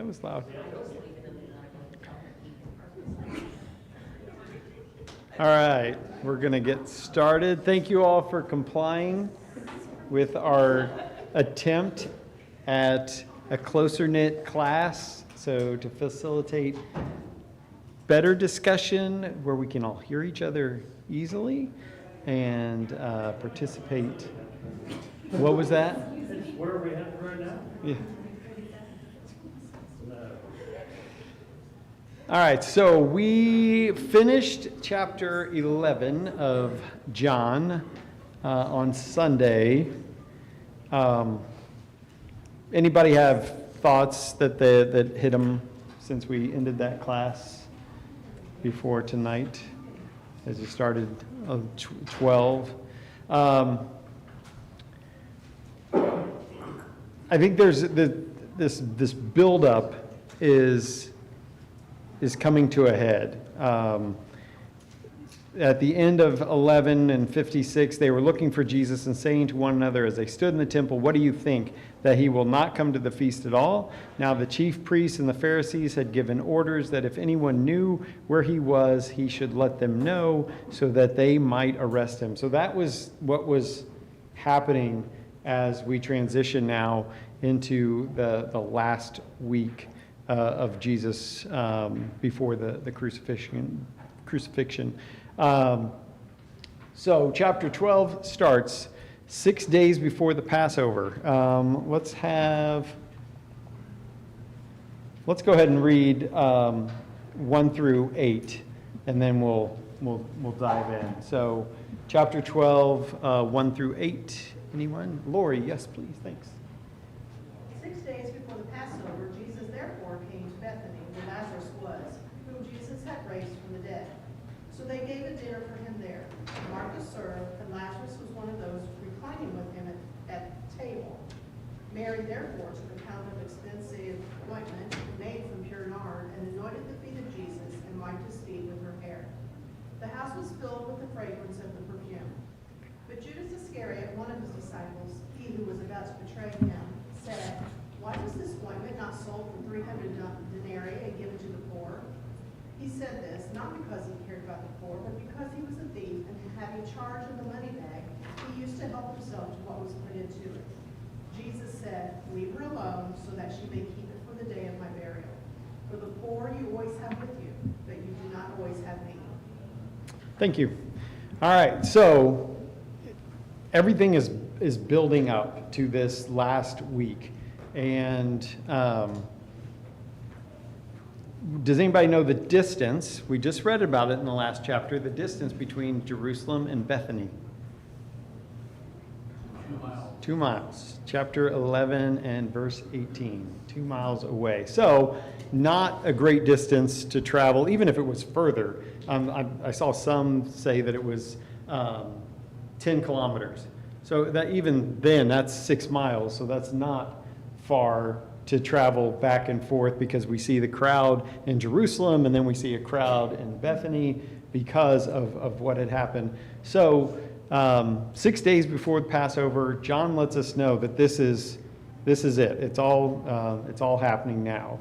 was loud. All right, we're going to get started. Thank you all for complying with our attempt at a closer knit class. So to facilitate better discussion where we can all hear each other easily and participate. What was that? Where are we headed right now? Yeah. All right, so we finished chapter 11 of John on Sunday. Anybody have thoughts that hit them since we ended that class before tonight, as you started 12? I think there's this buildup is coming to a head. At the end of 11 and 56, they were looking for Jesus and saying to one another as they stood in the temple, "What do you think, that he will not come to the feast at all?" Now the chief priests and the Pharisees had given orders that if anyone knew where he was, he should let them know so that they might arrest him. So that was what was happening as we transition now into the last week of Jesus before the crucifixion. So chapter 12 starts 6 days before the Passover. Let's go ahead and read 1 through 8, and then we'll dive in. So chapter 12, 1 through 8. Anyone? Lori, yes, please. Thanks. 6 days before the Passover, Jesus therefore came to Bethany, where Lazarus was, whom Jesus had raised from the dead. So they gave a dinner for him there. Martha served, and Lazarus was one of those reclining with him at the table. Mary therefore took a pound of expensive ointment made from pure nard, and anointed the feet of Jesus, and wiped his feet with her hair. The house was filled with the fragrance of the perfume. But Judas Iscariot, one of his disciples, he who was about to betray him, said, "Why was this ointment not sold for 300 denarii and given to the poor?" He said this not because he cared about the poor, but because he was a thief, and having charge of the money bag, he used to help himself to what was put into it. Jesus said, "Leave her alone, so that she may keep it for the day of my burial. For the poor you always have with you, but you do not always have me." Thank you. All right, so everything is building up to this last week. And does anybody know the distance? We just read about it in the last chapter, the distance between Jerusalem and Bethany. 2 miles. 2 miles. Chapter 11 and verse 18. 2 miles away. So not a great distance to travel, even if it was further. I saw some say that it was 10 kilometers. So that even then, that's 6 miles. So that's not far to travel back and forth, because we see the crowd in Jerusalem and then we see a crowd in Bethany because of what had happened. So 6 days before the Passover, John lets us know that this is it. It's all happening now.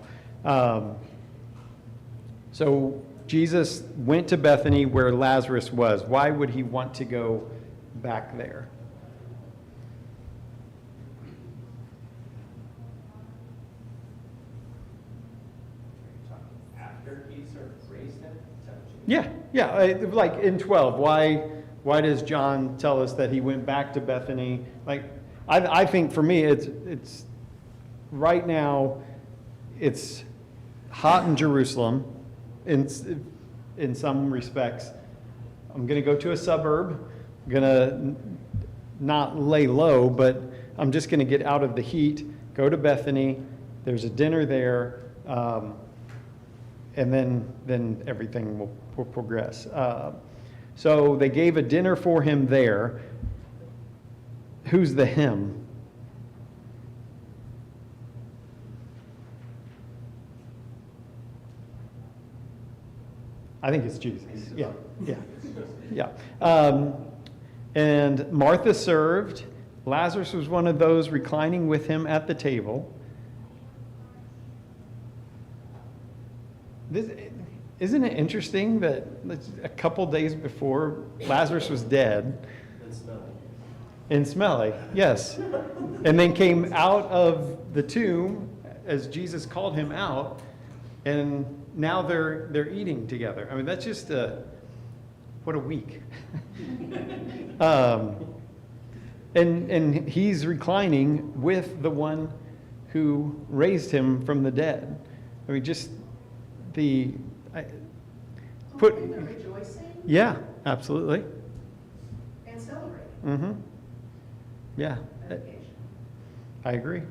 So Jesus went to Bethany where Lazarus was. Why would he want to go back there? After he sort of raised him? Is that what you mean? Yeah. Like in 12, why does John tell us that he went back to Bethany? Like, I think for me, it's right now, it's hot in Jerusalem in some respects. I'm going to go to a suburb. I'm going to not lay low, but I'm just going to get out of the heat, go to Bethany. There's a dinner there, and then everything will progress. So they gave a dinner for him there. Who's the him? I think it's Jesus. Yeah. And Martha served. Lazarus was one of those reclining with him at the table. This, isn't it interesting that a couple days before Lazarus was dead and smelly, yes, and then came out of the tomb as Jesus called him out, and now they're eating together. I mean, that's just what a week. And he's reclining with the one who raised him from the dead. I mean, just the So we've been rejoicing yeah, absolutely. and celebrating. Mm-hmm. Yeah, Dedication. I agree.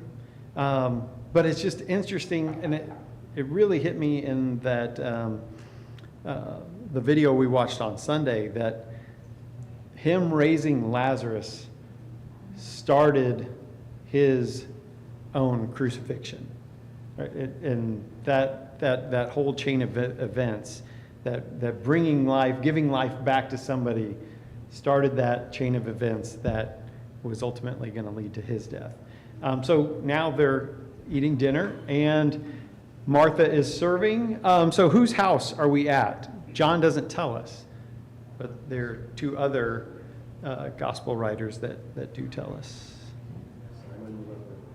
But it's just interesting, and it really hit me in that the video we watched on Sunday, that him raising Lazarus started his own crucifixion, right? And that whole chain of events, that bringing life, giving life back to somebody, started that chain of events that was ultimately going to lead to his death. So now they're eating dinner, and Martha is serving. So whose house are we at? John doesn't tell us, but there are two other gospel writers that do tell us.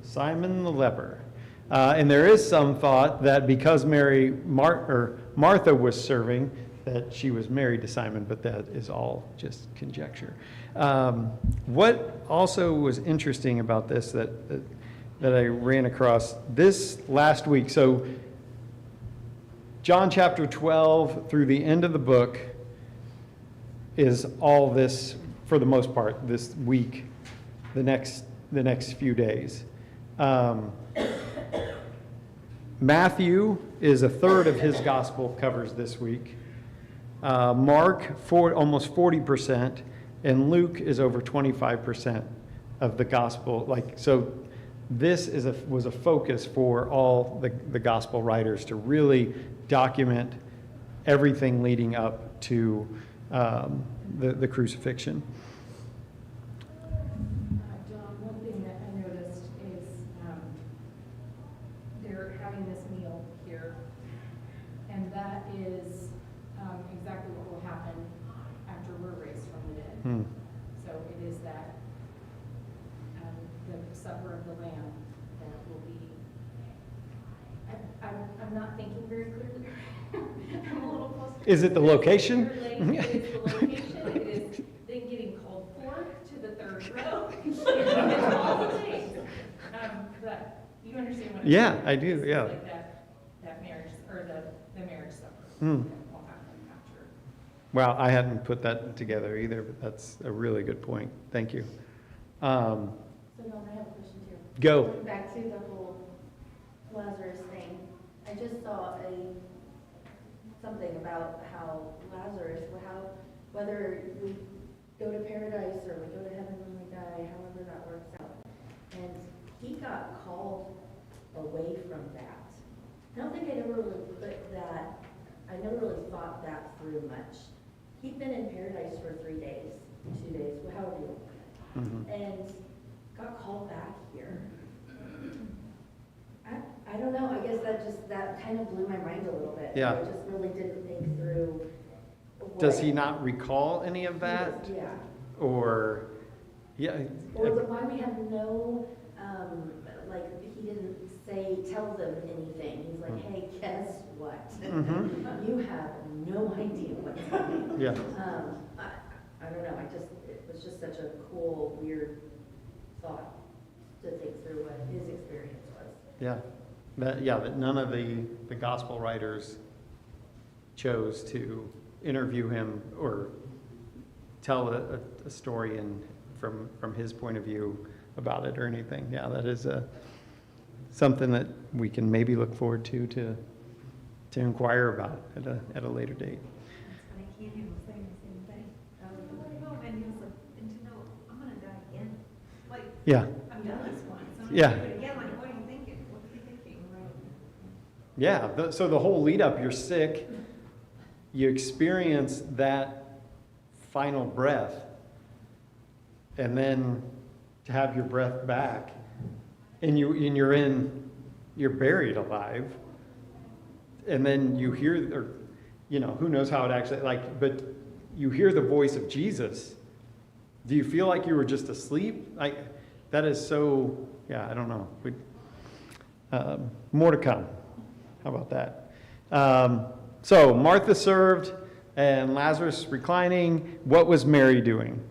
Simon the leper. And there is some thought that because Martha was serving, that she was married to Simon, but that is all just conjecture. What also was interesting about this that I ran across this last week, so John chapter 12 through the end of the book is all this, for the most part, this week, the next few days. Matthew is a third of his gospel covers this week. Mark, almost 40%, and Luke is over 25% of the gospel. So this was a focus for all the gospel writers to really document everything leading up to the crucifixion. John, one thing that I noticed is they're having this meal here, and that is exactly what will happen after we're raised from the dead. So it is that the supper of the Lamb that will be. I'm not thinking very clearly. I'm a little close. Is it the location? It is the location. It is then getting called forth to the third row. It's all the things. But you understand what I'm saying? Yeah, I do, It's yeah. like that marriage, or the marriage supper. Hmm. That will happen after. Wow, I hadn't put that together either, but that's a really good point. Thank you. So no, I have a question too. Go. Going back to the whole Lazarus thing, I just saw something about how Lazarus, whether we go to paradise or we go to heaven when we die, however that works out. And he got called away from that. I don't think I never really put that, I never really thought that through much. He'd been in paradise for 3 days, 2 days, however you want to put it, and got called back here. I don't know, I guess that kind of blew my mind a little bit. Yeah. I just really didn't think through. Does he not recall any of that? Yeah. Or, yeah. Or why we have no, he didn't tell them anything. He's like, hey, guess what? Mhm. You have no idea what's happening. Yeah. I don't know, it was just such a cool, weird thought to think through what his experience was. Yeah. That none of the gospel writers chose to interview him or tell a story from his point of view about it or anything. Yeah, that is something that we can maybe look forward to inquire about at a later date. Like he and him was saying the same thing. I was going home and he was like, and to know, I'm gonna die again. Like, Yeah. I've done this once. So I'm Yeah. gonna do it again. Like, what are you thinking? What's he thinking? Right? Yeah, so the whole lead up, you're sick, you experience that final breath, and then to have your breath back, and you're buried alive. and then you hear, or, who knows how it actually, but you hear the voice of Jesus. Do you feel like you were just asleep? That is so, yeah, I don't know. More to come. How about that? So Martha served and Lazarus reclining. What was Mary doing?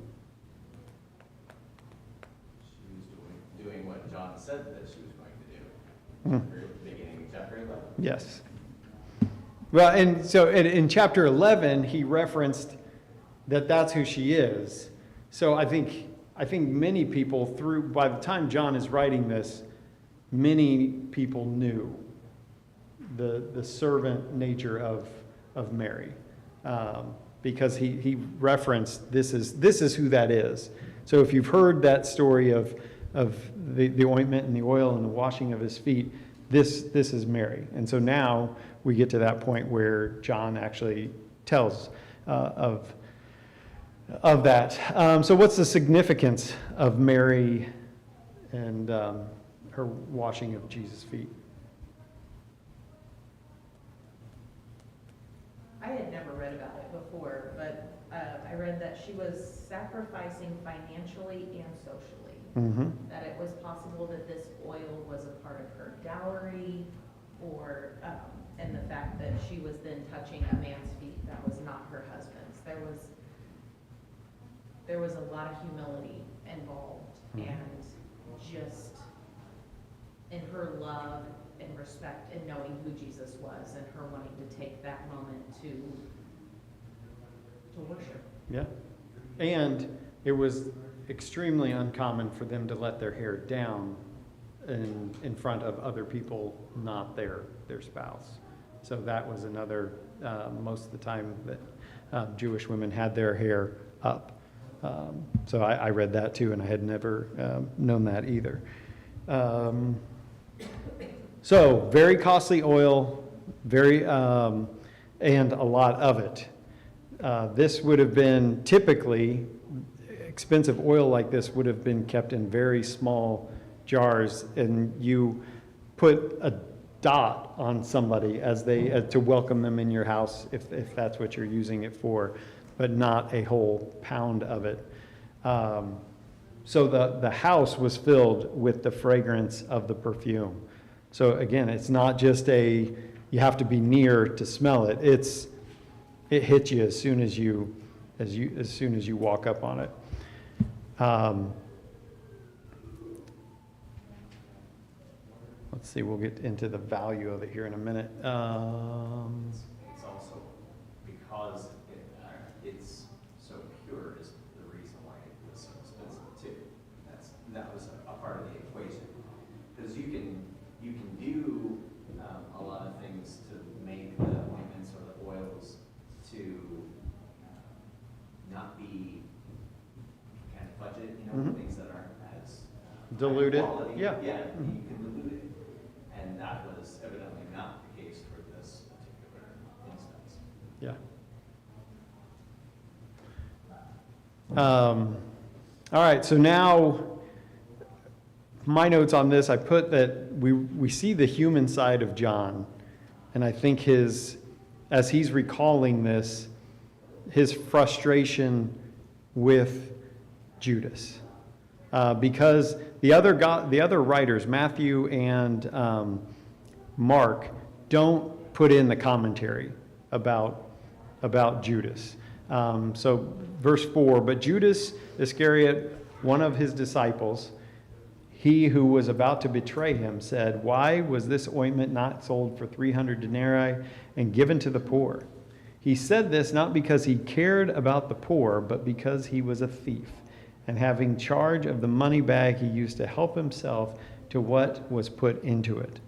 She was doing what John said that she was going to do. Beginning of chapter 11. Yes. Well, and so in chapter 11, he referenced that that's who she is. So I think many people by the time John is writing this, many people knew the servant nature of Mary, because he referenced this is who that is. So if you've heard that story of the ointment and the oil and the washing of his feet, this is Mary. And so now we get to that point where John actually tells of that. So what's the significance of Mary and her washing of Jesus' feet? I had never read about it before, but I read that she was sacrificing financially and socially. Mm-hmm. That it was possible that this oil was a part of her dowry, or and the fact that she was then touching a man's feet that was not her husband's. There was a lot of humility involved, and just in her love and respect and knowing who Jesus was, and her wanting to take that moment to worship. Yeah. And it was extremely uncommon for them to let their hair down in front of other people, not their spouse. So that was another, most of the time that Jewish women had their hair up. So I read that too, and I had never known that either. So very costly oil, and a lot of it. This would have been typically, expensive oil like this would have been kept in very small jars, and you put a dot on somebody as to welcome them in your house if that's what you're using it for, but not a whole pound of it. So the house was filled with the fragrance of the perfume. So again, it's not just you have to be near to smell it. It hits you as soon as you walk up on it. Let's see, we'll get into the value of it here in a minute. It's also because it's so pure is the reason why it was so expensive too. That was a part of the equation, because you can do a lot of things to make the ointments or the oils to not be kind of budget, things that aren't as Diluted, high quality. yeah. Yeah, you can dilute it, and that was evidently not the case for this particular instance. Yeah. All right, so now my notes on this, I put that we see the human side of John, and I think as he's recalling this, his frustration with Judas, because the other writers, Matthew and Mark, don't put in the commentary about Judas. So verse 4, but Judas Iscariot, one of his disciples, he who was about to betray him, said, why was this ointment not sold for 300 denarii and given to the poor? He said this not because he cared about the poor, but because he was a thief, and having charge of the money bag, he used to help himself to what was put into it.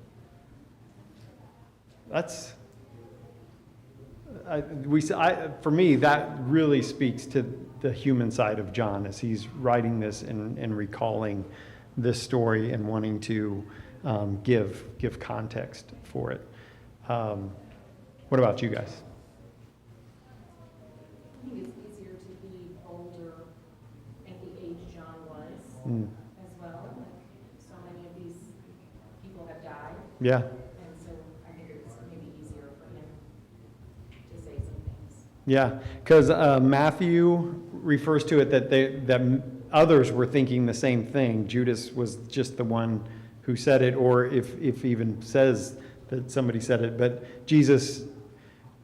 For me, that really speaks to the human side of John as he's writing this and recalling this story and wanting to give context for it. What about you guys? I think it's easier to be older at the age John was as well. Like, so many of these people have died. Yeah. And so I think it's maybe easier Yeah, because Matthew refers to it that others were thinking the same thing. Judas was just the one who said it, or if even says that somebody said it. But Jesus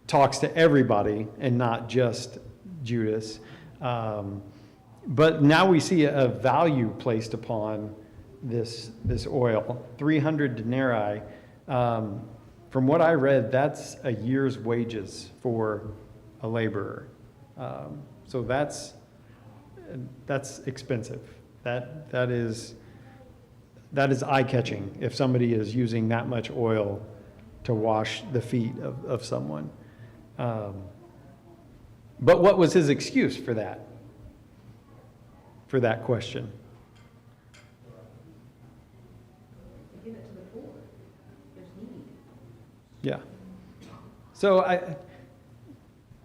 talks to everybody and not just Judas. But now we see a value placed upon this oil, 300 denarii. From what I read, that's a year's wages for a laborer. So that's expensive. That is eye-catching if somebody is using that much oil to wash the feet of someone. But what was his excuse for that? For that question? Give it to the poor. There's need. Yeah. So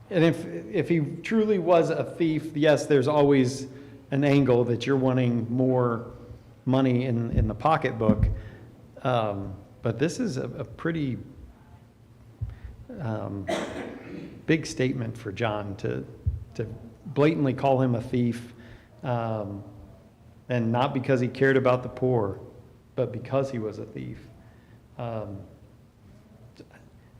and if he truly was a thief, yes, there's always an angle that you're wanting more money in the pocketbook. But this is a pretty big statement for John to blatantly call him a thief, and not because he cared about the poor, but because he was a thief.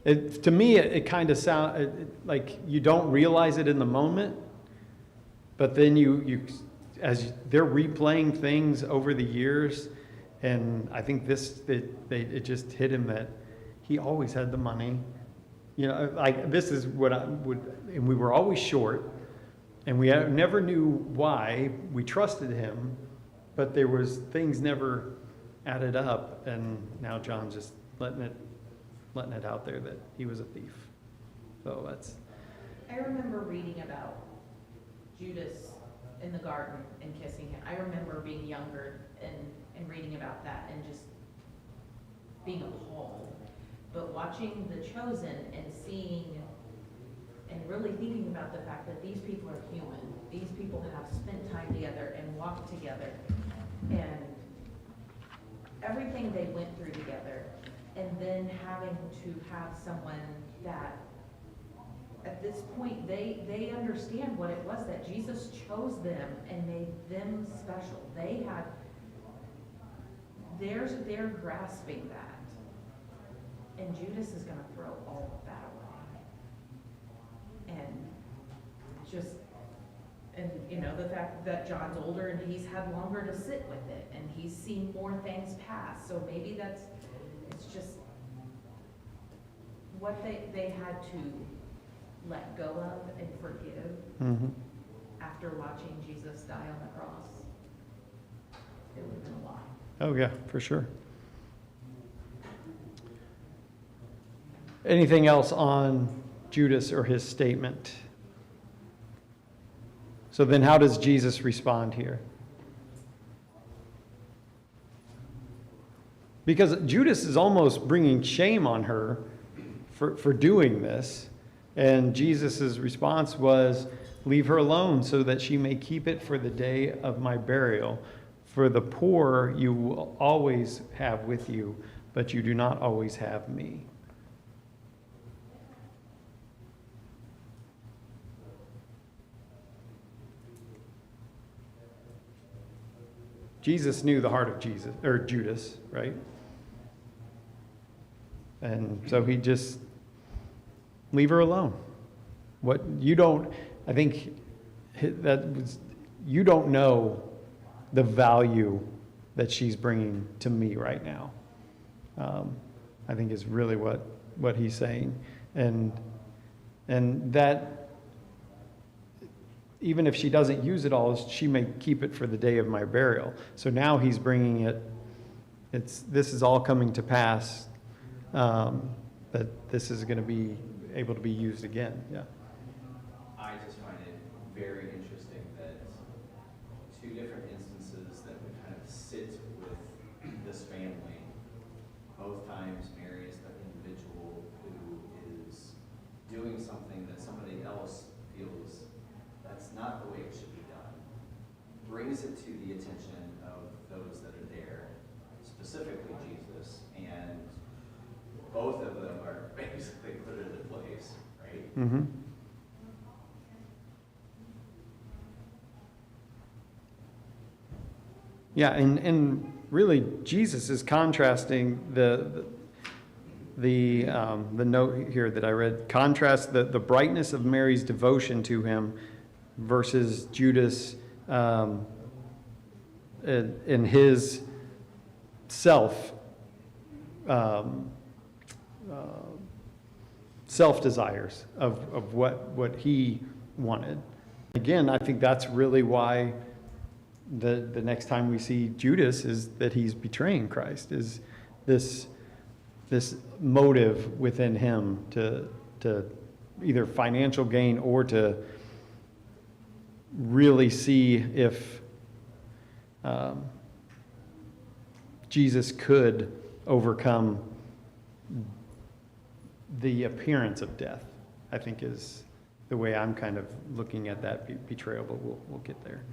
To me, it kind of sounds like you don't realize it in the moment, but then as they're replaying things over the years, and I think it just hit him that he always had the money. You know, like this is what and we were always short, and we never knew why. We trusted him, but there was things never added up, and now John's just letting it out there that he was a thief. So that's. I remember reading about Judas in the garden and kissing him. I remember being younger and reading about that and just being appalled. But watching The Chosen and seeing and really thinking about the fact that these people are human. These people have spent time together and walked together, and everything they went through together, and then having to have someone that at this point they understand what it was that Jesus chose them and made them special. They're grasping that, and Judas is going to throw all of that away. And you know, the fact that John's older and he's had longer to sit with it and he's seen more things pass, so maybe it's just what they had to let go of and forgive after watching Jesus die on the cross. It would have been a lot. Oh yeah, for sure. Anything else on Judas or his statement? So then how does Jesus respond here? Because Judas is almost bringing shame on her for doing this. And Jesus' response was, "Leave her alone so that she may keep it for the day of my burial. For the poor you will always have with you, but you do not always have me." Jesus knew the heart of Judas, right? And so he just leave her alone. You don't know the value that she's bringing to me right now. I think is really what he's saying, and that even if she doesn't use it all, she may keep it for the day of my burial. So now he's bringing it. This is all coming to pass. That this is going to be able to be used again. Yeah. I just find it very interesting that two different instances that would kind of sit with this family. Both times Mary is the individual who is doing something that somebody else feels that's not the way it should be done. Brings it to the attention of those that are there, specifically Jesus, and both of them are basically put into place, right? Mm-hmm. Yeah, and really, Jesus is contrasting the note here that I read, contrast the brightness of Mary's devotion to him versus Judas in his self-desires of what he wanted. Again, I think that's really why the next time we see Judas is that he's betraying Christ, is this motive within him to either financial gain or to really see if Jesus could overcome the appearance of death, I think is the way I'm kind of looking at that betrayal, but we'll get there.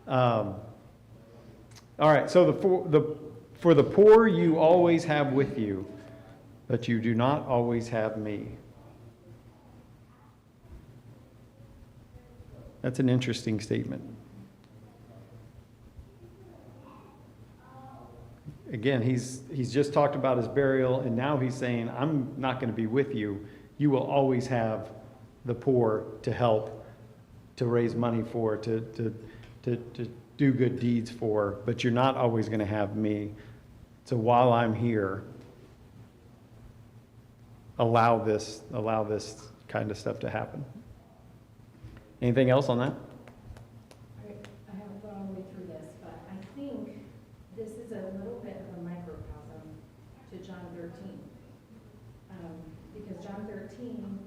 All right, so for the poor you always have with you, but you do not always have me. That's an interesting statement. Again, he's just talked about his burial, and now he's saying, I'm not going to be with you. You will always have the poor to help, to raise money for, to do good deeds for, but you're not always going to have me. So while I'm here, allow this kind of stuff to happen. Anything else on that? I haven't gone all the way through this, but I think this is a little bit of a microcosm to John 13. Because John 13,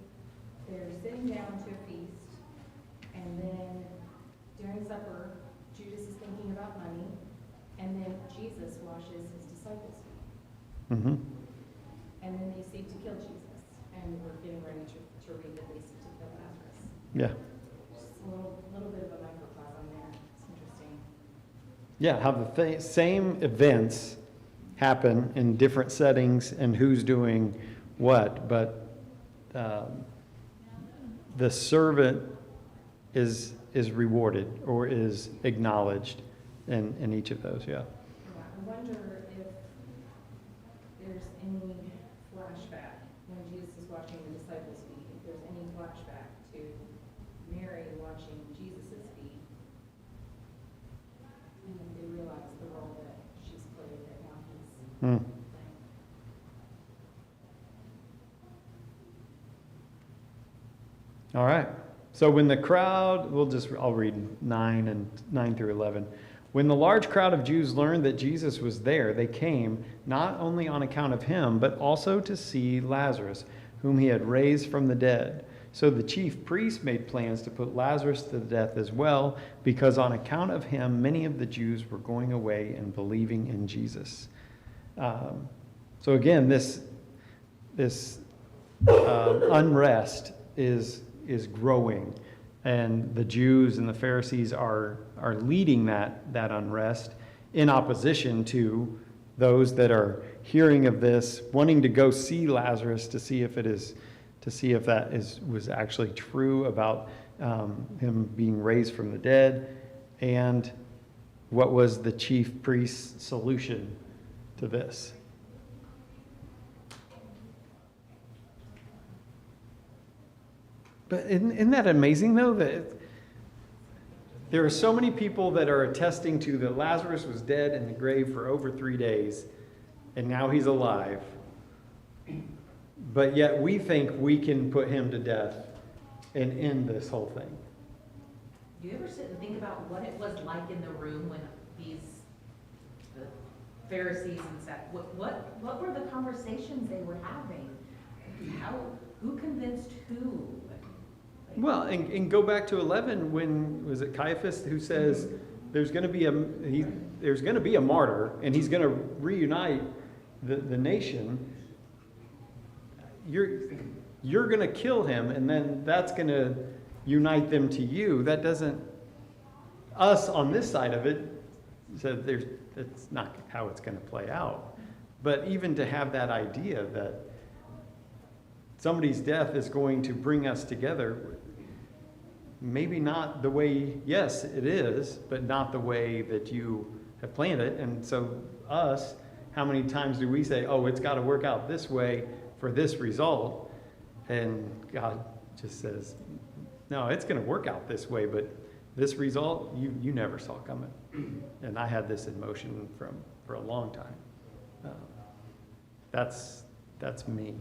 they're sitting down to a feast, and then during supper, Judas is thinking about money, and then Jesus washes his disciples' feet. Mm-hmm. And then they seek to kill Jesus, and we're getting ready to read that they seek to kill Lazarus. Yeah. Just a little bit of a microcosm there. It's interesting. Yeah, how the same events happen in different settings and who's doing what, but the servant is rewarded or is acknowledged in each of those. Yeah. I wonder if there's any flashback when Jesus is washing the disciples' feet, if there's any flashback to Mary washing Jesus' feet, and if they realize the role that she's played that now he's playing. All right. So when the crowd, I'll read 9 through 11. When the large crowd of Jews learned that Jesus was there, they came not only on account of him, but also to see Lazarus, whom he had raised from the dead. So the chief priests made plans to put Lazarus to death as well, because on account of him, many of the Jews were going away and believing in Jesus. So again, this unrest is growing, and the Jews and the Pharisees are leading that unrest in opposition to those that are hearing of this, wanting to go see Lazarus to see if that was actually true about him being raised from the dead, and what was the chief priest's solution to this. But isn't that amazing, though, that there are so many people that are attesting to that Lazarus was dead in the grave for over 3 days, and now he's alive. But yet we think we can put him to death and end this whole thing. Do you ever sit and think about what it was like in the room when the Pharisees and stuff, what were the conversations they were having? Who convinced who? Well, and go back to 11 when, was it Caiaphas who says there's going to be a martyr and he's going to reunite the nation. You're going to kill him, and then that's going to unite them to you. That doesn't, us on this side of it, so that's not how it's going to play out. But even to have that idea that somebody's death is going to bring us together, maybe not the way, yes, it is, but not the way that you have planned it. And so us, how many times do we say, oh, it's got to work out this way for this result? And God just says, no, it's going to work out this way, but this result you never saw coming. And I had this in motion for a long time. That's me.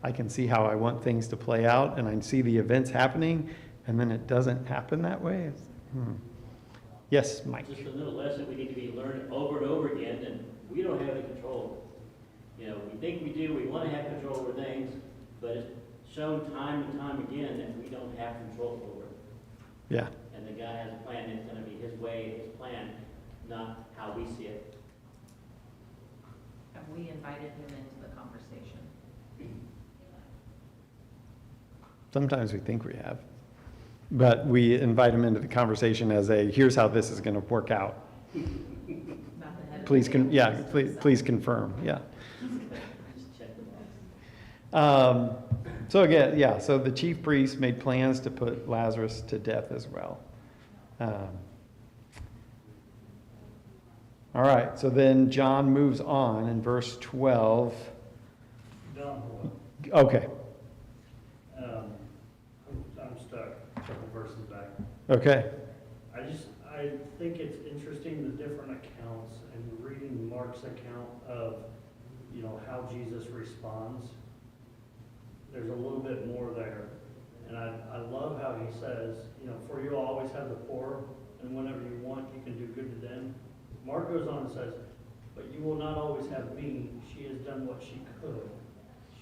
I can see how I want things to play out, and I see the events happening, and then it doesn't happen that way. Yes, Mike. Just another lesson we need to be learning over and over again, and we don't have any control. You know, we think we do, we want to have control over things, but it's shown time and time again that we don't have control over it. Yeah. And the God has a plan, it's going to be His way, His plan, not how we see it. Have we invited him into the conversation? Sometimes we think we have. But we invite them into the conversation as here's how this is going to work out. Not the head of Please, the table, please confirm, yeah. Just check the box. So again, yeah, so the chief priest made plans to put Lazarus to death as well. All right, so then John moves on in verse 12. Done. Okay, I'm stuck, a couple verses back. okay. I think it's interesting the different accounts and reading Mark's account of, how Jesus responds. There's a little bit more there. And I love how he says, for you always have the poor, and whenever you want, you can do good to them. Mark goes on and says, but you will not always have me. She has done what she could.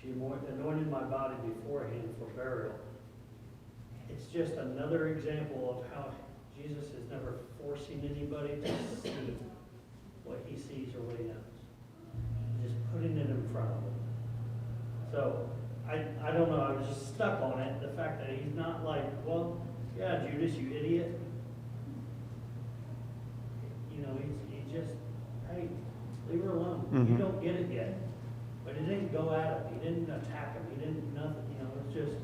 She anointed my body beforehand for burial. It's just another example of how Jesus is never forcing anybody to see what he sees or what he knows. He's just putting it in front of them. So, I don't know, I was just stuck on it, the fact that he's not like, well, yeah, Judas, you idiot. He just, hey, leave her alone. You Mhm. don't get it yet. But he didn't go at him, he didn't attack him, he didn't nothing, it's just,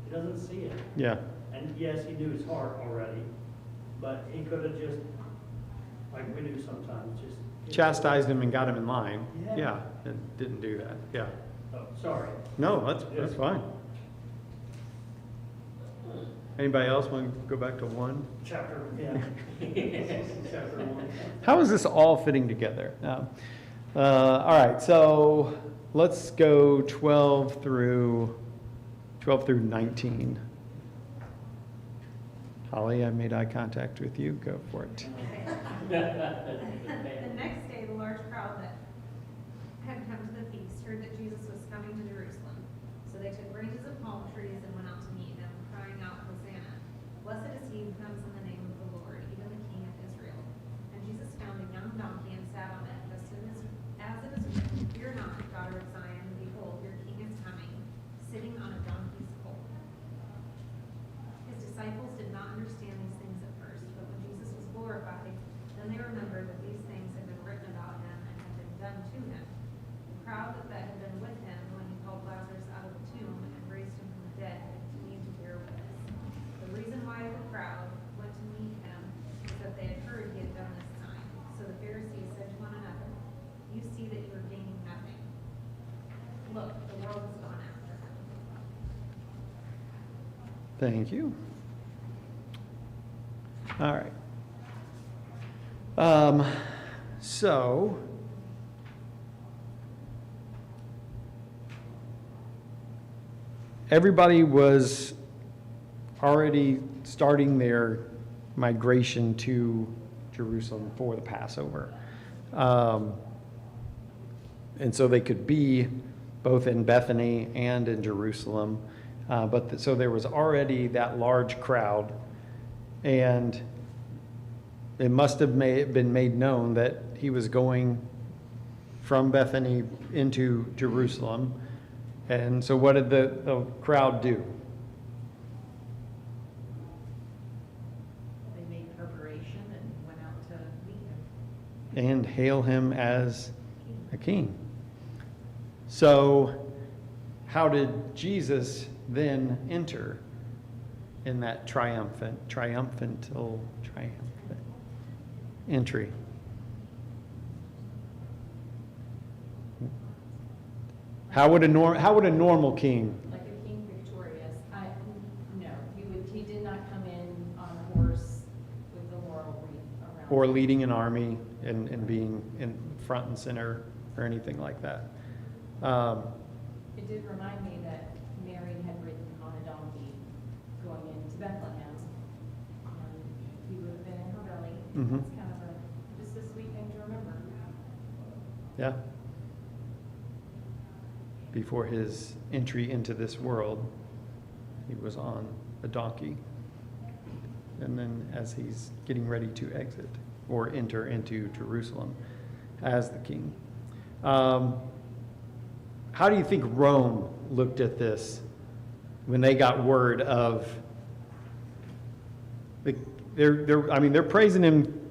he doesn't see it. Yeah, And yes, he knew his heart already, but he could have just, like we do sometimes, just. chastised him and got him in line. Yeah. Yeah, and didn't do that, yeah. Oh, sorry. No, that's fine. Anybody else want to go back to 1? Chapter 1. How is this all fitting together? All right, so let's go 12 through 19. Holly, I made eye contact with you. Go for it. The next day, the large crowd that had come to the feast heard that Jesus was coming to Jerusalem. So they took branches of palm trees and went out to meet him, crying out, Hosanna! Blessed is he who comes in the name of the Lord, even the King of Israel. And Jesus found a young donkey and sat on it, just as it is written, Fear not, daughter of Zion, behold, your king is coming, sitting on a donkey's colt. His disciples did not understand these things at first, but when Jesus was glorified, then they remembered that these things had been written about him and had been done to him. The crowd that had been with him when he called Lazarus out of the tomb and raised him from the dead continued to bear witness. The reason why the crowd went to meet him is that they had heard he had done this sign. So the Pharisees said to one another, You see that you are gaining nothing. Look, the world has gone after him. Thank you. All right. So everybody was already starting their migration to Jerusalem for the Passover. And so they could be both in Bethany and in Jerusalem. So there was already that large crowd, and it must have been made known that he was going from Bethany into Jerusalem. And so what did the crowd do? They made preparation and went out to meet him. And hail him as a king. So how did Jesus then enter in that triumphant entry? How would a normal king? Like a king victorious. No, he did not come in on a horse with the laurel wreath around. Or leading an army and being in front and center or anything like that. It did remind me that Mary had ridden on a donkey going into Bethlehem. He would have been in her belly. Mhm. That's kind of just a sweet thing to remember. Yeah. Before his entry into this world, he was on a donkey. And then as he's getting ready to exit or enter into Jerusalem as the king. How do you think Rome looked at this when they got word of, they're praising him,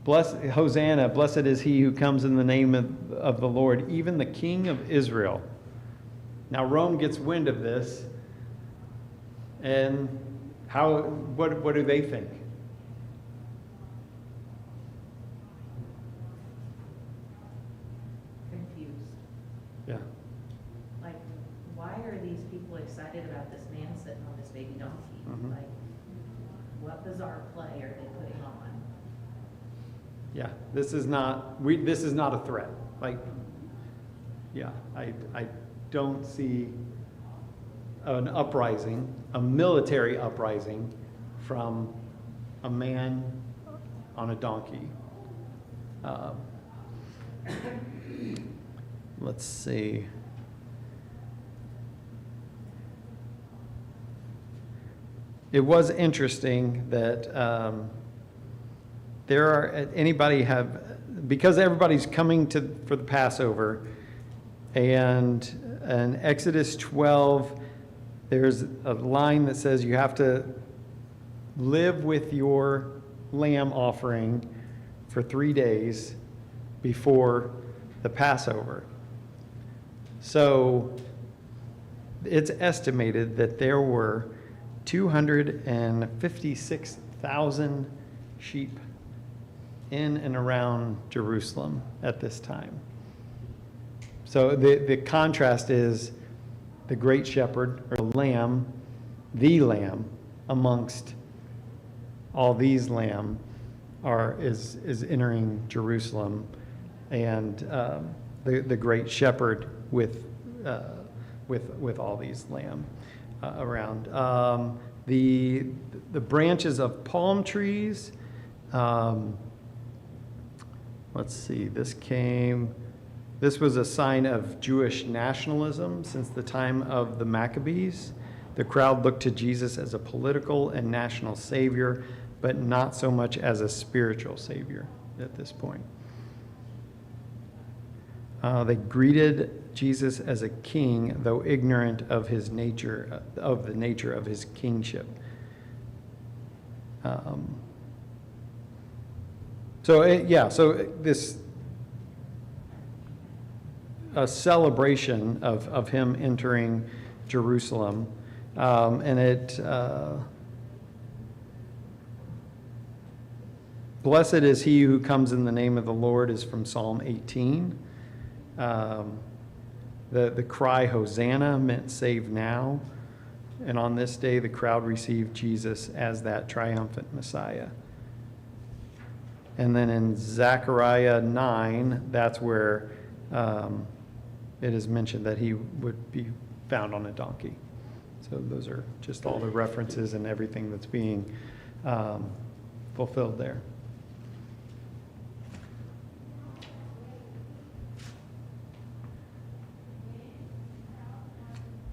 Hosanna, blessed is he who comes in the name of the Lord, even the King of Israel. Now Rome gets wind of this, and what do they think? Confused. Yeah. Like, why are these people excited about this man sitting on this baby donkey? Mhm. Like, what bizarre play are they putting on? Yeah, this is not a threat. Like, yeah, I don't see an uprising, a military uprising from a man on a donkey. Let's see. It was interesting that because everybody's coming for the Passover, and in Exodus 12, there's a line that says you have to live with your lamb offering for 3 days before the Passover. So it's estimated that there were 256,000 sheep in and around Jerusalem at this time. So the contrast is the great shepherd, or the lamb amongst all these lamb is entering Jerusalem, and the great shepherd with all these lamb around. The branches of palm trees. Let's see. This was a sign of Jewish nationalism since the time of the Maccabees. The crowd looked to Jesus as a political and national savior, but not so much as a spiritual savior at this point. They greeted Jesus as a king, though ignorant of his nature, of the nature of his kingship. So this a celebration of him entering Jerusalem, and it blessed is he who comes in the name of the Lord is from Psalm 18. The cry Hosanna meant save now, and on this day the crowd received Jesus as that triumphant Messiah. And then in Zechariah 9, that's where it is mentioned that he would be found on a donkey. So those are just all the references and everything that's being fulfilled there.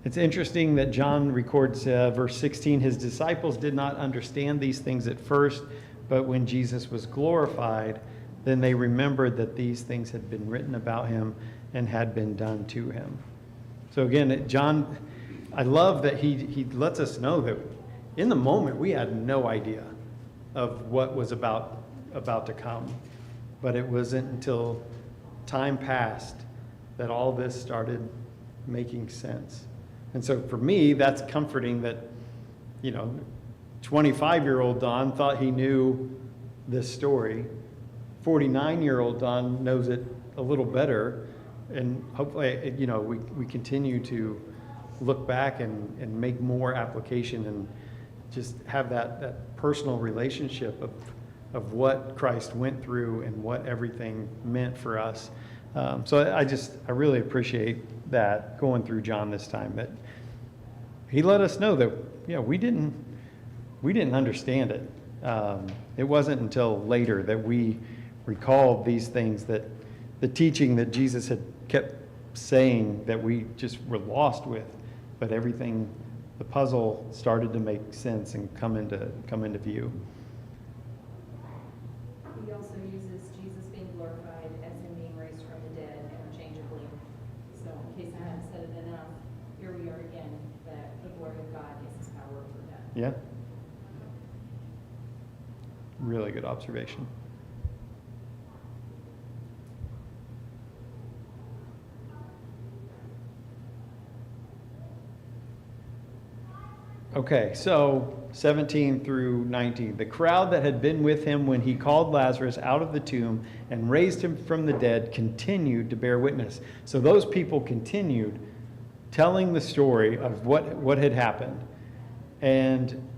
It's interesting that John records verse 16, his disciples did not understand these things at first, but when Jesus was glorified, then they remembered that these things had been written about him and had been done to him. So again, John, I love that he lets us know that in the moment we had no idea of what was about to come. But it wasn't until time passed that all this started making sense. And so for me, that's comforting that, 25-year-old Don thought he knew this story. 49-year-old Don knows it a little better, And hopefully, we continue to look back and make more application and just have that personal relationship of what Christ went through and what everything meant for us. So I really appreciate that going through John this time, that he let us know that, we didn't understand it. It wasn't until later that we recalled these things, that the teaching that Jesus had kept saying that we just were lost with, but everything, the puzzle started to make sense and come into view. He also uses Jesus being glorified as him being raised from the dead interchangeably. So in case I haven't said it enough, here we are again, that the glory of God is his power over death. Yeah. Really good observation. Okay, so 17 through 19. The crowd that had been with him when he called Lazarus out of the tomb and raised him from the dead continued to bear witness. So those people continued telling the story of what had happened. And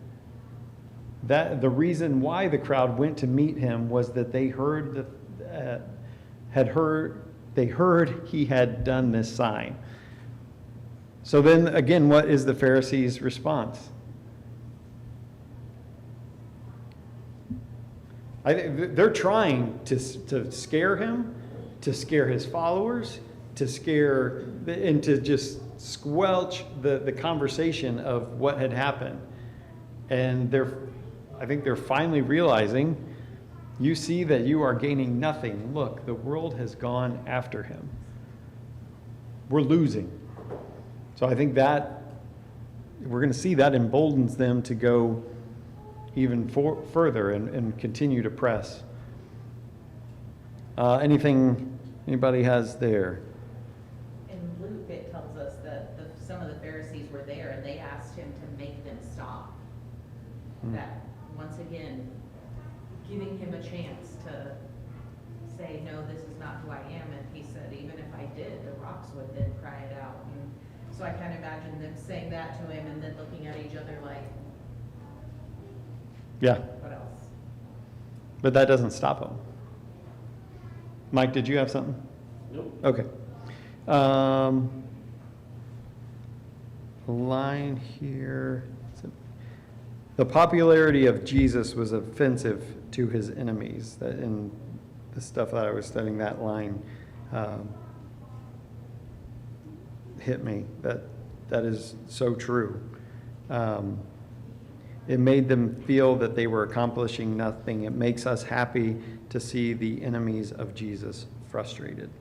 that the reason why the crowd went to meet him was that they heard he had done this sign. So then again, what is the Pharisees' response? They're trying to scare him, to scare his followers, and to just squelch the conversation of what had happened. And I think they're finally realizing, you see that you are gaining nothing. Look, the world has gone after him. We're losing. So I think that we're going to see that emboldens them to go even further and continue to press. Anything anybody has there? In Luke, it tells us that some of the Pharisees were there and they asked him to make them stop. That, once again, giving him a chance to say, no, this is not who I am. And he said, even if I did, the rocks would then cry it out. And so I can't imagine them saying that to him and then looking at each other like, Yeah. what else? But that doesn't stop them. Mike, did you have something? Nope. Okay. Line here. The popularity of Jesus was offensive to his enemies. That in the stuff that I was studying, that line hit me. That is so true. It made them feel that they were accomplishing nothing. It makes us happy to see the enemies of Jesus frustrated.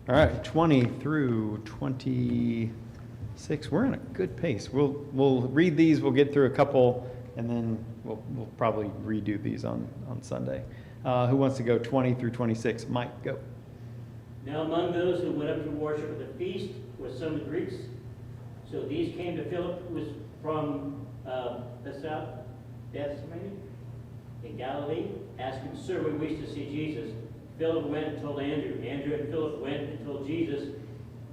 All right, 20 through 26. We're in a good pace. We'll read these. We'll get through a couple, and then we'll probably redo these on Sunday. Who wants to go 20 through 26? Mike, go. Now among those who went up to worship at the feast were some of the Greeks. So these came to Philip, who was from Bethsaida in Galilee, asking, Sir, we wish to see Jesus. Philip went and told Andrew. Andrew and Philip went and told Jesus.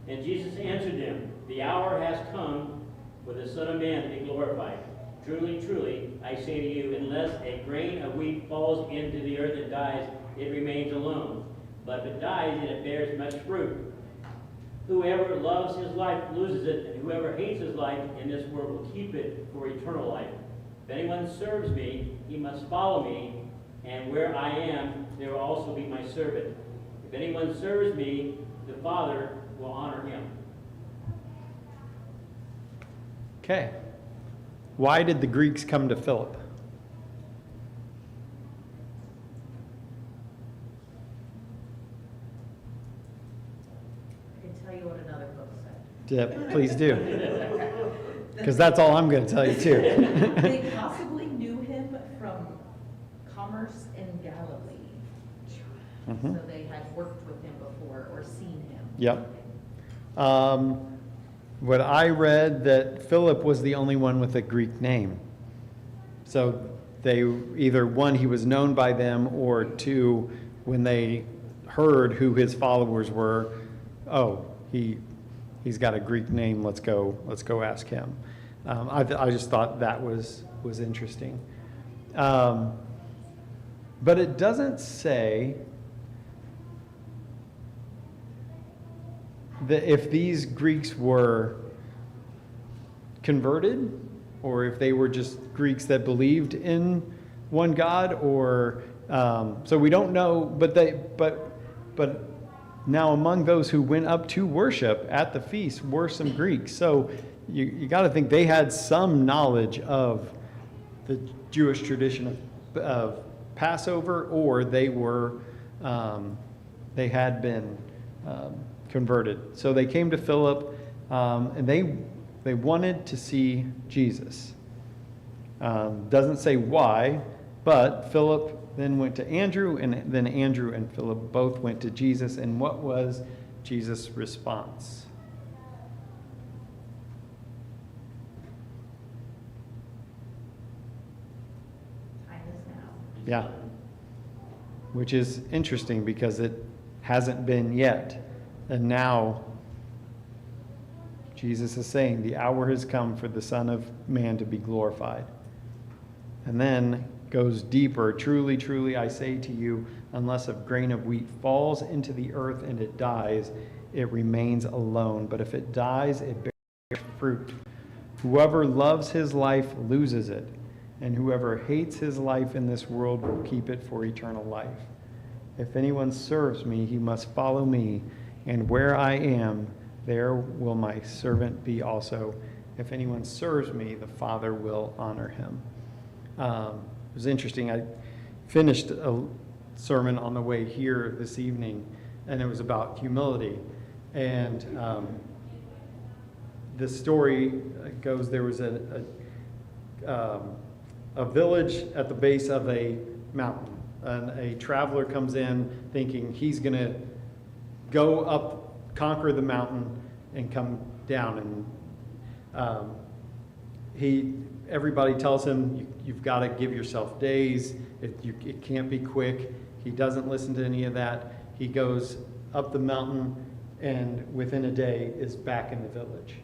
And Jesus answered them, The hour has come for the Son of Man to be glorified. Truly, truly, I say to you, unless a grain of wheat falls into the earth and dies, it remains alone. But if it dies, then it bears much fruit. Whoever loves his life loses it, and whoever hates his life in this world will keep it for eternal life. If anyone serves me, he must follow me, and where I am, there will also be my servant. If anyone serves me, the Father will honor him. Okay. Why did the Greeks come to Philip? I can tell you what another book said. Yeah, please do. Because that's all I'm going to tell you too. They possibly knew him from commerce in Galilee. Mhm. So they had worked with him before or seen him. Yep. What I read, that Philip was the only one with a Greek name. So they, either one, he was known by them, or two, when they heard who his followers were, oh, he's got a Greek name, let's go ask him. I just thought that was interesting. But it doesn't say that if these Greeks were converted, or if they were just Greeks that believed in one God, or so we don't know. But now among those who went up to worship at the feast were some Greeks. So you got to think they had some knowledge of the Jewish tradition of Passover, or they had been converted. So they came to Philip, and they wanted to see Jesus. Doesn't say why, but Philip then went to Andrew, and then Andrew and Philip both went to Jesus. And what was Jesus' response? Time is now. Yeah. Which is interesting because it hasn't been yet. And now Jesus is saying the hour has come for the Son of Man to be glorified. And then goes deeper. Truly, truly, I say to you, unless a grain of wheat falls into the earth and it dies, it remains alone. But if it dies, it bears fruit. Whoever loves his life loses it, and whoever hates his life in this world will keep it for eternal life. If anyone serves me, he must follow me, and where I am, there will my servant be also. If anyone serves me, the Father will honor him. It was interesting. I finished a sermon on the way here this evening, and it was about humility. And the story goes, there was a village at the base of a mountain, and a traveler comes in thinking he's going to go up, conquer the mountain, and come down. And everybody tells him, you've got to give yourself days. It can't be quick. He doesn't listen to any of that. He goes up the mountain, and within a day is back in the village,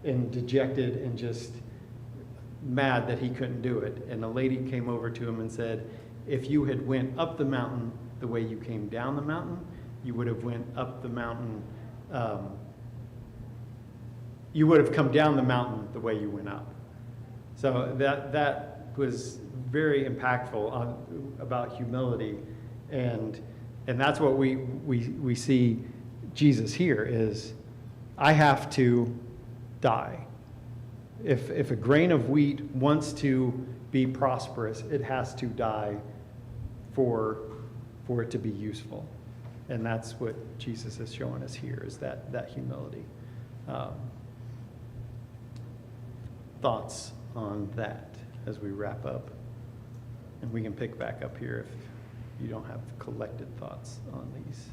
and dejected and just mad that he couldn't do it. And a lady came over to him and said, if you had went up the mountain the way you came down the mountain, you would have went up the mountain. You would have come down the mountain the way you went up. So that was very impactful about humility, and that's what we see Jesus here is, I have to die. If a grain of wheat wants to be prosperous, it has to die for it to be useful. And that's what Jesus is showing us here, is that humility. Thoughts on that as we wrap up? And we can pick back up here if you don't have collected thoughts on these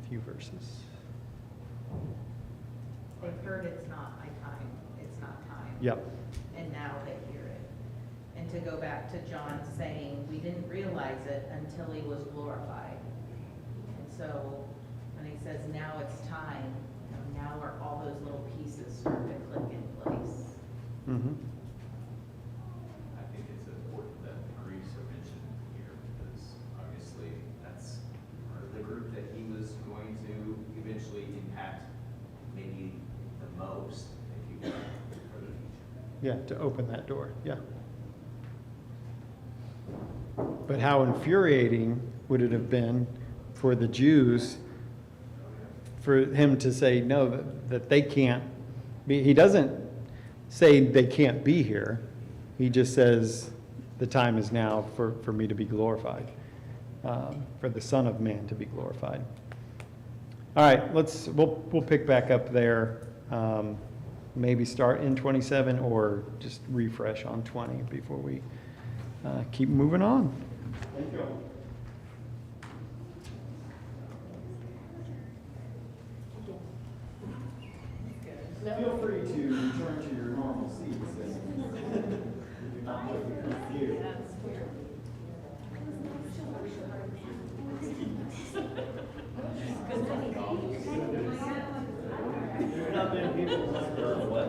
few verses. They've heard it's not my time, it's not time. Yep. And now they hear it. And to go back to John saying, we didn't realize it until he was glorified. And so when he says, now it's time, now are all those little pieces start to click in place. Mm-hmm. I think it's important that the Greeks are mentioned here, because obviously that's part of the group that he was going to eventually impact maybe the most, if you will, for the future. Yeah, to open that door, yeah. But how infuriating would it have been for the Jews for him to say, no, that they can't be. He doesn't say they can't be here. He just says the time is now for me to be glorified, for the Son of Man to be glorified. All right, we'll pick back up there. Maybe start in 27 or just refresh on 20 before we keep moving on. Thank you. Feel free to return to your normal seats. There's not many people like what?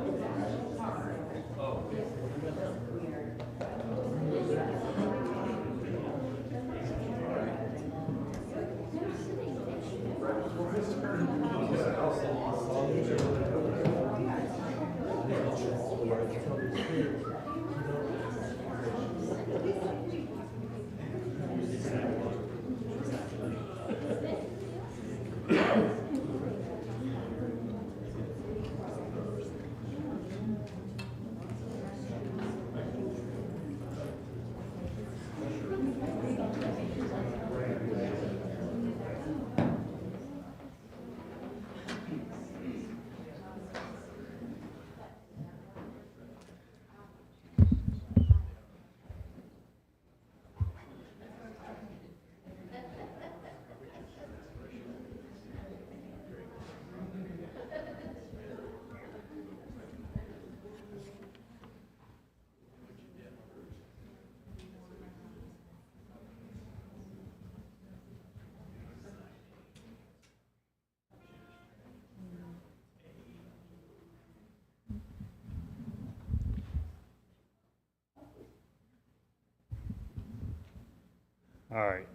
All right.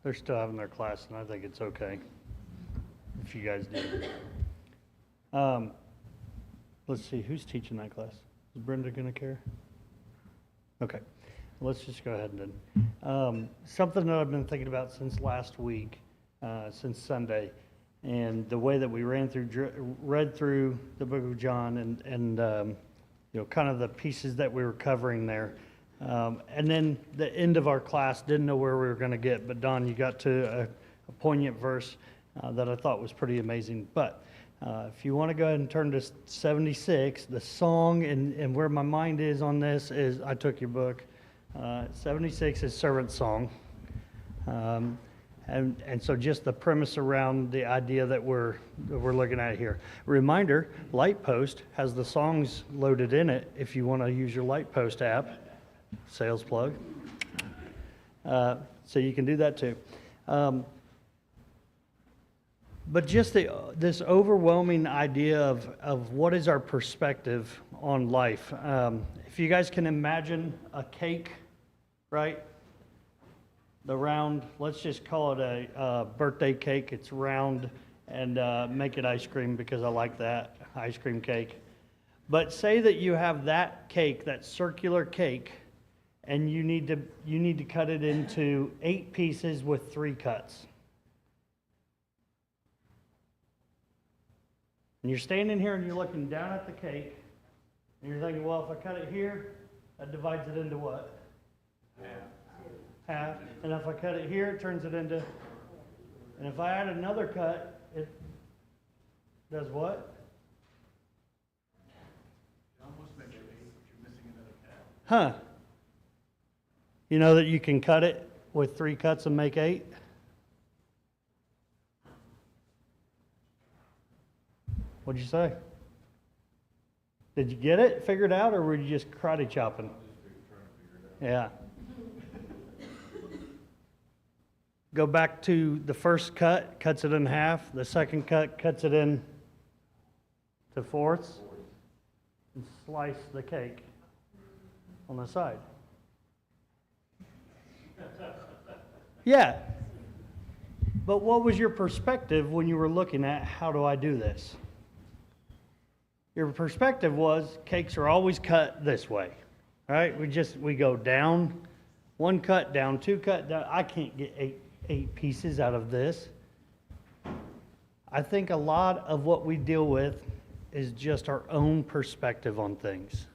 They're still having their class, and I think it's okay if you guys do. Let's see, who's teaching that class? Is Brenda going to care? Okay. Let's just go ahead and then. Something that I've been thinking about since last week, since Sunday, and the way that we read through the book of John and you know, kind of the pieces that we were covering there. And then the end of our class, didn't know where we were going to get, but Don, you got to a poignant verse that I thought was pretty amazing. But if you want to go ahead and turn to 76, the song and where my mind is on this is, I took your book, 76 is Servant Song. And so just the premise around the idea that we're looking at here. Reminder, Lightpost has the songs loaded in it if you want to use your Lightpost app. Sales plug. So you can do that too. But just this overwhelming idea of what is our perspective on life. If you guys can imagine a cake, right? The round, let's just call it a birthday cake. It's round, and make it ice cream because I like that, ice cream cake. But say that you have that cake, that circular cake, and you need to cut it into 8 pieces with 3 cuts. And you're standing here and you're looking down at the cake, and you're thinking, well, if I cut it here, that divides it into what? Half. And if I cut it here, it turns it into, and if I add another cut, it does what? It almost makes it 8, but you're missing another half. Huh. You know that you can cut it with 3 cuts and make 8? What'd you say? Did you get it figured out, or were you just karate chopping? Yeah. Go back to the first cut, cuts it in half. The second cut cuts it in to fourths. And slice the cake on the side. Yeah. But what was your perspective when you were looking at how do I do this? Your perspective was cakes are always cut this way, right? We go down 1 cut, down 2 cut, down. I can't get eight pieces out of this. I think a lot of what we deal with is just our own perspective on things.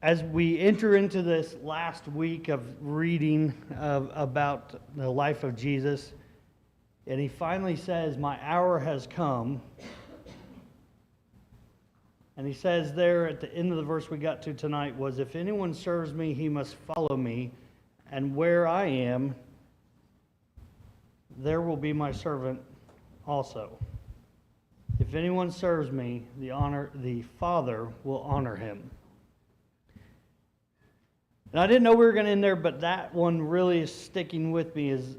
As we enter into this last week of reading about the life of Jesus, and he finally says, "My hour has come." And he says there at the end of the verse we got to tonight was, "If anyone serves me, he must follow me, and where I am, there will be my servant also. If anyone serves me, the Father will honor him." And I didn't know we were going to end there, but that one really is sticking with me is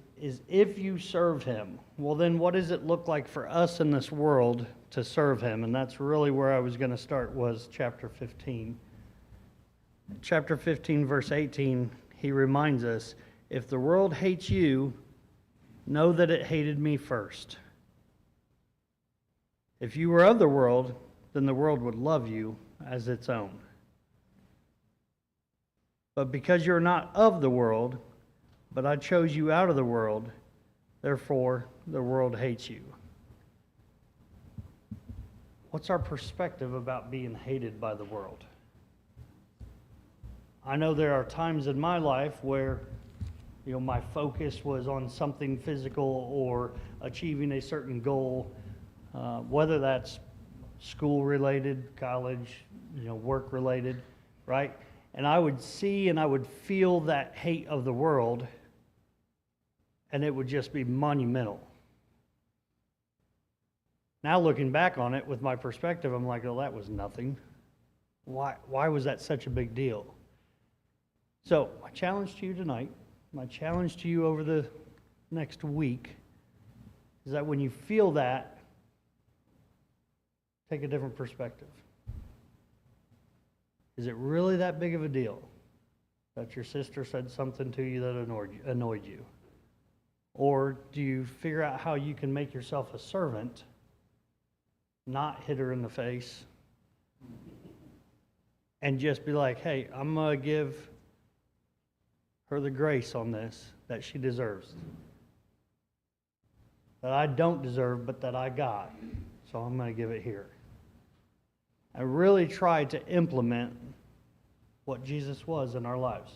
if you serve him, well then what does it look like for us in this world to serve him? And that's really where I was going to start, was chapter 15. Chapter 15, verse 18, he reminds us, if the world hates you, know that it hated me first. If you were of the world, then the world would love you as its own. But because you're not of the world, but I chose you out of the world, therefore the world hates you. What's our perspective about being hated by the world? I know there are times in my life where, my focus was on something physical or achieving a certain goal, whether that's school related, college, work related, right? And I would see and I would feel that hate of the world, and it would just be monumental. Now looking back on it with my perspective, I'm like, oh, that was nothing. Why was that such a big deal? So my challenge to you tonight, my challenge to you over the next week, is that when you feel that, take a different perspective. Is it really that big of a deal that your sister said something to you that annoyed you? Or do you figure out how you can make yourself a servant, not hit her in the face, and just be like, hey, I'm going to give her the grace on this that she deserves, that I don't deserve, but that I got, so I'm going to give it here. I really tried to implement what Jesus was in our lives,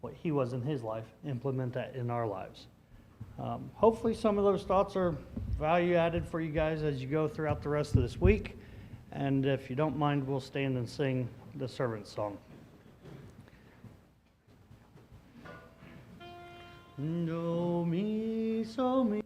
what he was in his life, implement that in our lives. Hopefully some of those thoughts are value added for you guys as you go throughout the rest of this week. And if you don't mind, we'll stand and sing the servant's song. Do me, so me.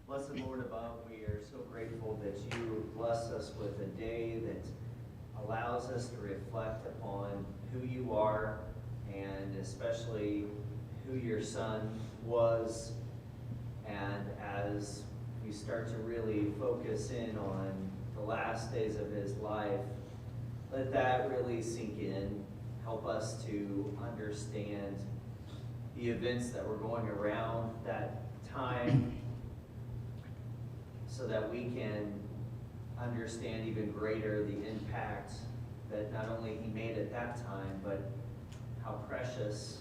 Blessed Lord above, we are so grateful that you bless us with a day that allows us to reflect upon who you are and especially who your Son was. And as we start to really focus in on the last days of his life, let that really sink in. Help us to understand the events that were going around that time so that we can understand even greater the impact that not only he made at that time, but how precious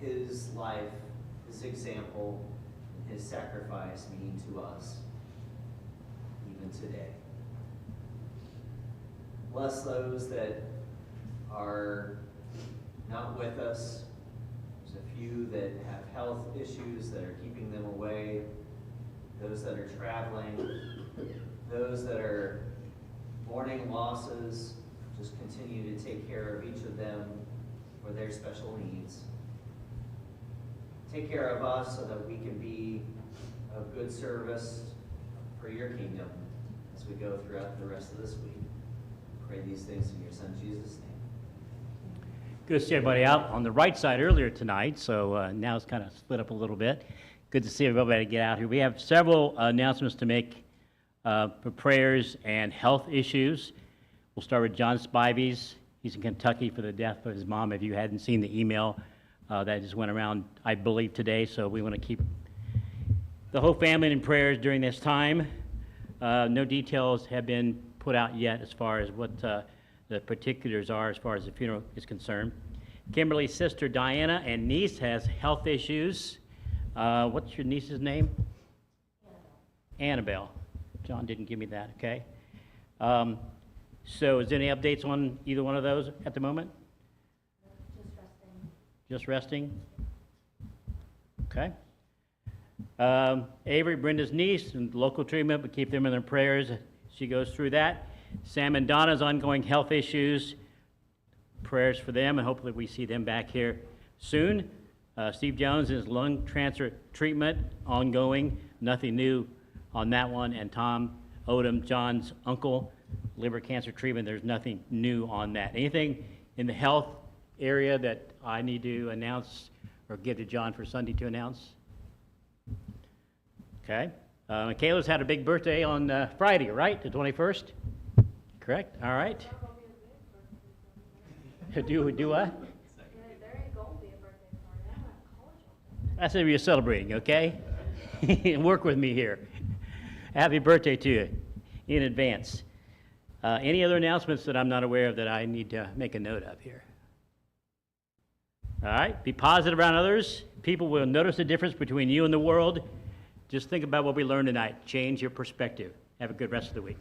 his life, his example, and his sacrifice mean to us even today. Bless those that are not with us. There's a few that have health issues that are keeping them away. Those that are traveling. Those that are mourning losses. Just continue to take care of each of them for their special needs. Take care of us so that we can be of good service for your kingdom as we go throughout the rest of this week. Pray these things in your Son Jesus' name. Good to see everybody out on the right side earlier tonight, so now it's kind of split up a little bit. Good to see everybody get out here. We have several announcements to make for prayers and health issues. We'll start with John Spivey's. He's in Kentucky for the death of his mom. If you hadn't seen the email that just went around, I believe, today, so we want to keep the whole family in prayers during this time. No details have been put out yet as far as what the particulars are as far as the funeral is concerned. Kimberly's sister Diana and niece has health issues. What's your niece's name? Annabelle. John didn't give me that, okay. So is there any updates on either one of those at the moment? Just resting? Okay. Avery, Brenda's niece, and local treatment, but keep them in their prayers. She goes through that. Sam and Donna's ongoing health issues. Prayers for them, and hopefully we see them back here soon. Steve Jones, his lung cancer treatment, ongoing. Nothing new on that one. And Tom Odom, John's uncle, liver cancer treatment. There's nothing new on that. Anything in the health area that I need to announce or give to John for Sunday to announce? Okay. Michaela's had a big birthday on Friday, right? The 21st? Correct? All right. Do what? There ain't gonna be a birthday party. I'm at college. That's what you're celebrating, okay? Work with me here. Happy birthday to you in advance. Any other announcements that I'm not aware of that I need to make a note of here? All right, be positive around others. People will notice the difference between you and the world. Just think about what we learned tonight. Change your perspective. Have a good rest of the week.